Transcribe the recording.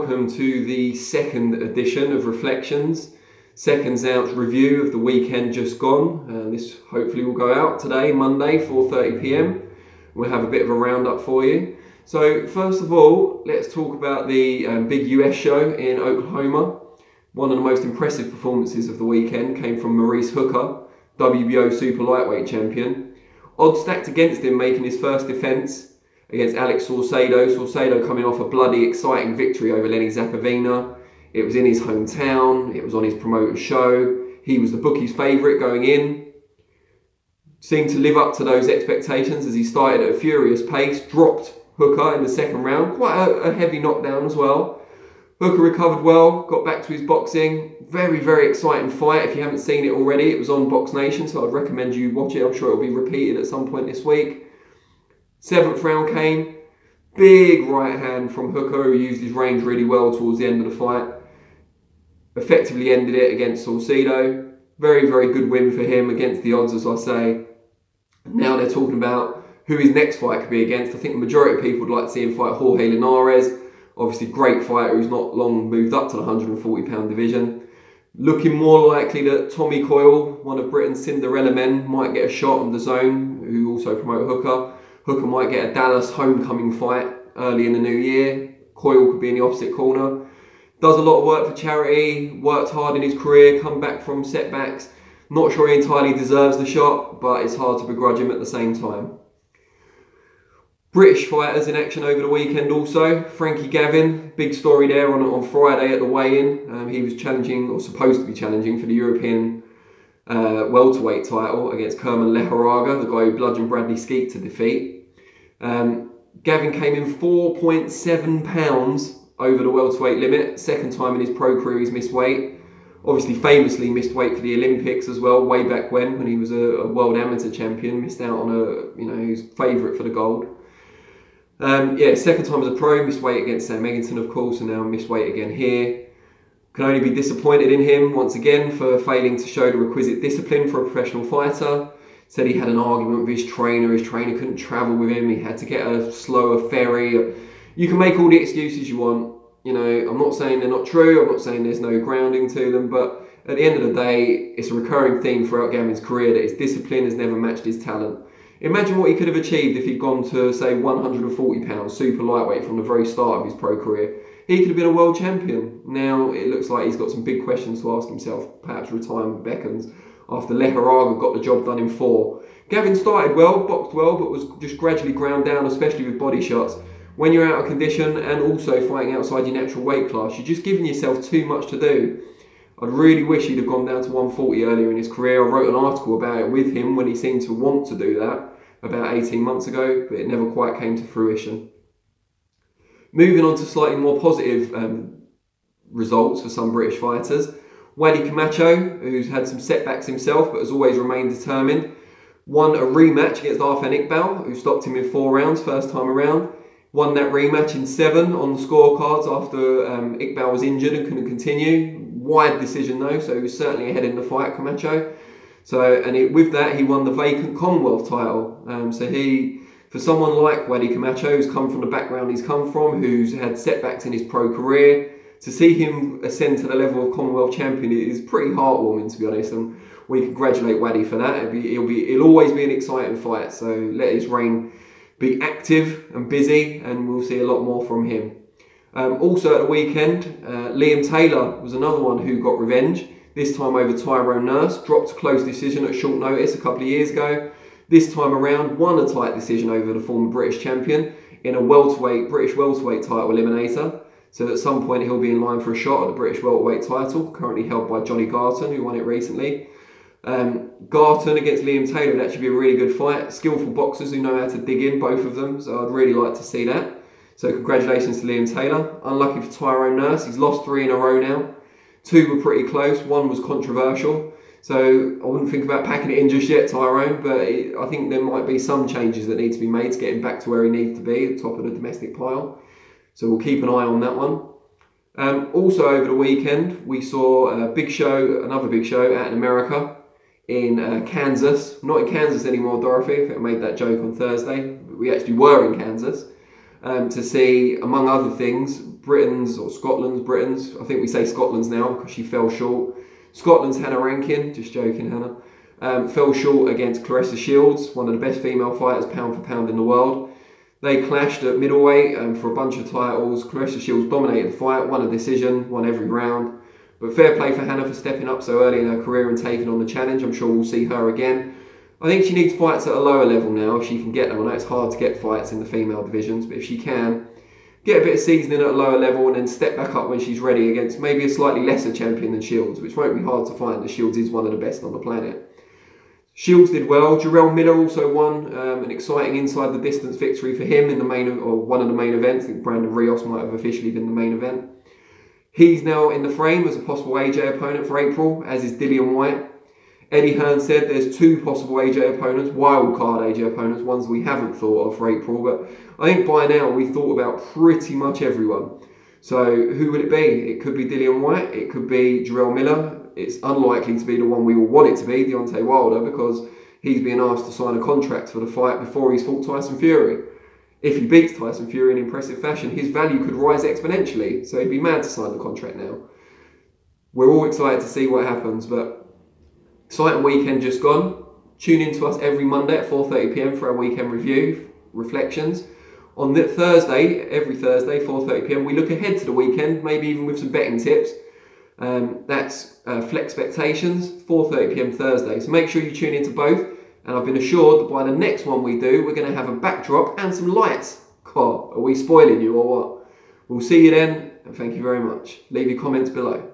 welcome to the second edition of ReFLEXions, SecondsOut's review of the weekend just gone. This hopefully will go out today, Monday, 4:30 PM. We'll have a bit of a roundup for you. So first of all, let's talk about the big US show in Oklahoma. One of the most impressive performances of the weekend came from Maurice Hooker, WBO super lightweight champion. Odds stacked against him making his first defence against Alex Saucedo. Saucedo coming off a bloody exciting victory over Lenny Zapovina. It was in his hometown, it was on his promoter's show. He was the bookie's favourite going in. Seemed to live up to those expectations as he started at a furious pace, dropped Hooker in the second round, quite a heavy knockdown as well. Hooker recovered well, got back to his boxing. Very, very exciting fight. If you haven't seen it already, it was on Box Nation, so I'd recommend you watch it. I'm sure it'll be repeated at some point this week. 7th round came, big right hand from Hooker, who used his range really well towards the end of the fight. Effectively ended it against Saucedo. Very, very good win for him against the odds, as I say. Now they're talking about who his next fight could be against. I think the majority of people would like to see him fight Jorge Linares. Obviously, great fighter who's not long moved up to the 140-pound division. Looking more likely that Tommy Coyle, one of Britain's Cinderella men, might get a shot on DAZN, who also promote Hooker. Hooker might get a Dallas homecoming fight early in the new year. Coyle could be in the opposite corner. Does a lot of work for charity, worked hard in his career, come back from setbacks. Not sure he entirely deserves the shot, but it's hard to begrudge him at the same time. British fighters in action over the weekend also. Frankie Gavin, big story there on Friday at the weigh-in. He was challenging, or supposed to be challenging, for the European welterweight title against Kerman Leharaga, the guy who bludgeoned Bradley Skeet to defeat. Gavin came in 4.7 pounds over the welterweight limit. Second time in his pro career he's missed weight. Obviously famously missed weight for the Olympics as well, way back when he was a world amateur champion. Missed out on his favourite for the gold. Second time as a pro, missed weight against Sam Eggington of course, and now missed weight again here. Can only be disappointed in him once again for failing to show the requisite discipline for a professional fighter. Said he had an argument with his trainer couldn't travel with him, he had to get a slower ferry. You can make all the excuses you want. I'm not saying they're not true, I'm not saying there's no grounding to them, but at the end of the day, it's a recurring theme throughout Gavin's career that his discipline has never matched his talent. Imagine what he could have achieved if he'd gone to, say, 140 pounds, super lightweight from the very start of his pro career. He could have been a world champion. Now it looks like he's got some big questions to ask himself. Perhaps retirement beckons after Leharaga got the job done in 4. Gavin started well, boxed well, but was just gradually ground down, especially with body shots. When you're out of condition and also fighting outside your natural weight class, you're just giving yourself too much to do. I'd really wish he'd have gone down to 140 earlier in his career. I wrote an article about it with him when he seemed to want to do that about 18 months ago, but it never quite came to fruition. Moving on to slightly more positive results for some British fighters. Wadi Camacho, who's had some setbacks himself but has always remained determined, won a rematch against Arfan Iqbal, who stopped him in 4 rounds first time around. Won that rematch in 7 on the scorecards after Iqbal was injured and couldn't continue. Wide decision though, so he was certainly ahead in the fight, Camacho. With that, he won the vacant Commonwealth title. For someone like Wadi Camacho, who's come from the background he's come from, who's had setbacks in his pro career, to see him ascend to the level of Commonwealth champion is pretty heartwarming, to be honest, and we congratulate Wadi for that. It'll always be an exciting fight, so let his reign be active and busy, and we'll see a lot more from him. Also at the weekend, Liam Taylor was another one who got revenge, this time over Tyrone Nurse. Dropped a close decision at short notice a couple of years ago. This time around, won a tight decision over the former British champion in a British welterweight title eliminator. So at some point he'll be in line for a shot at the British welterweight title, currently held by Johnny Garton, who won it recently. Garton against Liam Taylor would actually be a really good fight. Skillful boxers who know how to dig in, both of them, so I'd really like to see that. So congratulations to Liam Taylor. Unlucky for Tyrone Nurse, he's lost 3 in a row now. 2 were pretty close, 1 was controversial. So I wouldn't think about packing it in just yet, Tyrone, but I think there might be some changes that need to be made to get him back to where he needs to be, at the top of the domestic pile. So we'll keep an eye on that one. Also over the weekend, we saw another big show out in America, in Kansas. Not in Kansas anymore, Dorothy. I think I made that joke on Thursday. We actually were in Kansas to see, among other things, Britain's, or Britain's, I think we say Scotland's now because she fell short. Scotland's Hannah Rankin, just joking Hannah, fell short against Claressa Shields, one of the best female fighters pound for pound in the world. They clashed at middleweight for a bunch of titles. Claressa Shields dominated the fight, won a decision, won every round. But fair play for Hannah for stepping up so early in her career and taking on the challenge. I'm sure we'll see her again. I think she needs fights at a lower level now if she can get them. I know it's hard to get fights in the female divisions, but if she can, get a bit of seasoning at a lower level and then step back up when she's ready against maybe a slightly lesser champion than Shields, which won't be hard to find, as Shields is one of the best on the planet. Shields did well. Jarrell Miller also won an exciting inside the distance victory for him in the main, or one of the main events. I think Brandon Rios might have officially been the main event. He's now in the frame as a possible AJ opponent for April, as is Dillian Whyte. Eddie Hearn said there's 2 possible AJ opponents, wild card AJ opponents, ones we haven't thought of for April, but I think by now we've thought about pretty much everyone. So who would it be? It could be Dillian Whyte, it could be Jarrell Miller. It's unlikely to be the one we all want it to be, Deontay Wilder, because he's being asked to sign a contract for the fight before he's fought Tyson Fury. If he beats Tyson Fury in impressive fashion, his value could rise exponentially, so he'd be mad to sign the contract now. We're all excited to see what happens, but exciting weekend just gone. Tune in to us every Monday at 4:30 p.m. for our weekend review, Reflections. On the Thursday, every Thursday, 4:30 p.m, we look ahead to the weekend, maybe even with some betting tips. That's ReFLEXions, 4:30 p.m. Thursday. So make sure you tune into both. And I've been assured that by the next one we do, we're going to have a backdrop and some lights. God, are we spoiling you or what? We'll see you then, and thank you very much. Leave your comments below.